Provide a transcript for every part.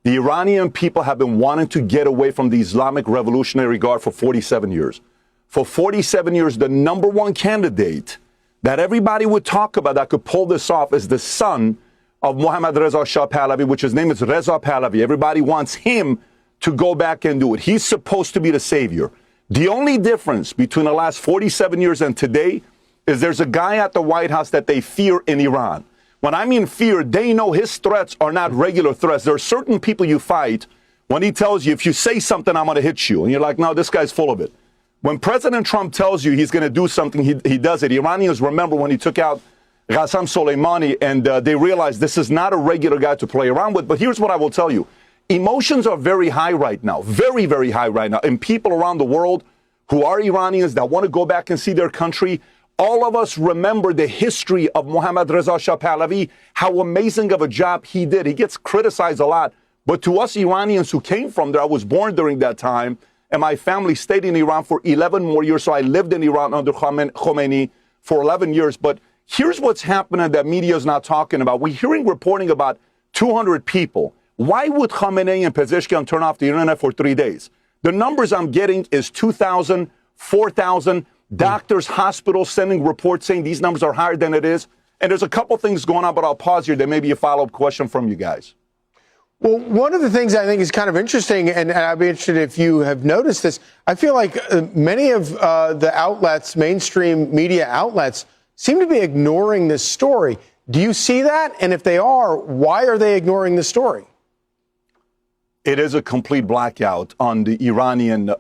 The Iranian people have been wanting to get away from the Islamic Revolutionary Guard for 47 years. For 47 years, the number one candidate that everybody would talk about that could pull this off is the son of Mohammad Reza Shah Pahlavi, which his name is Reza Pahlavi. Everybody wants him to go back and do it. He's supposed to be the savior. The only difference between the last 47 years and today is there's a guy at the White House that they fear in Iran. When I mean fear, they know his threats are not regular threats. There are certain people you fight when he tells you, if you say something, I'm going to hit you. And you're like, no, this guy's full of it. When President Trump tells you he's going to do something, he does it. Iranians remember when he took out Qasem Soleimani, and they realized this is not a regular guy to play around with. But here's what I will tell you. Emotions are very high right now, very, very high right now. And people around the world who are Iranians that want to go back and see their country, all of us remember the history of Mohammad Reza Shah Pahlavi, how amazing of a job he did. He gets criticized a lot. But to us Iranians who came from there, I was born during that time, and my family stayed in Iran for 11 more years. So I lived in Iran under Khomeini for 11 years. But here's what's happening that media is not talking about. We're hearing reporting about 200 people. Why would Khamenei and Pezeshkian turn off the internet for 3 days? The numbers I'm getting is 2,000, 4,000. Doctors, hospitals sending reports saying these numbers are higher than it is. And there's a couple things going on, but I'll pause here. There may be a follow-up question from you guys. Well, one of the things I think is kind of interesting, and I'd be interested if you have noticed this, I feel like many of the outlets, mainstream media outlets, seem to be ignoring this story. Do you see that? And if they are, why are they ignoring the story? It is a complete blackout on the Iranian,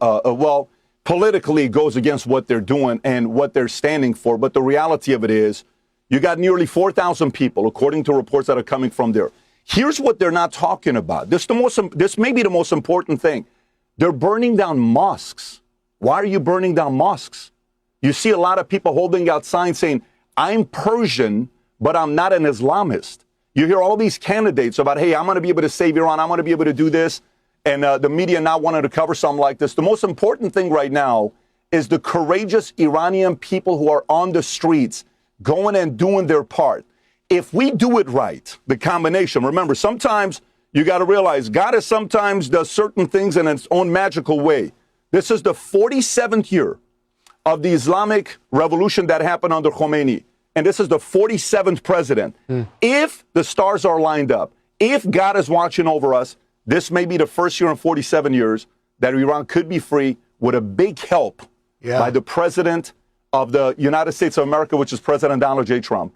politically it goes against what they're doing and what they're standing for. But the reality of it is you got nearly 4,000 people, according to reports that are coming from there. Here's what they're not talking about. This may be the most important thing. They're burning down mosques. Why are you burning down mosques? You see a lot of people holding out signs saying, I'm Persian, but I'm not an Islamist. You hear all these candidates about, hey, I'm going to be able to save Iran. I'm going to be able to do this. And the media not wanting to cover something like this. The most important thing right now is the courageous Iranian people who are on the streets going and doing their part. If we do it right, the combination, remember, sometimes you got to realize God is sometimes does certain things in its own magical way. This is the 47th year of the Islamic revolution that happened under Khomeini. And this is the 47th president. If the stars are lined up, if God is watching over us, this may be the first year in 47 years that Iran could be free with a big help by the president of the United States of America, which is President Donald J. Trump.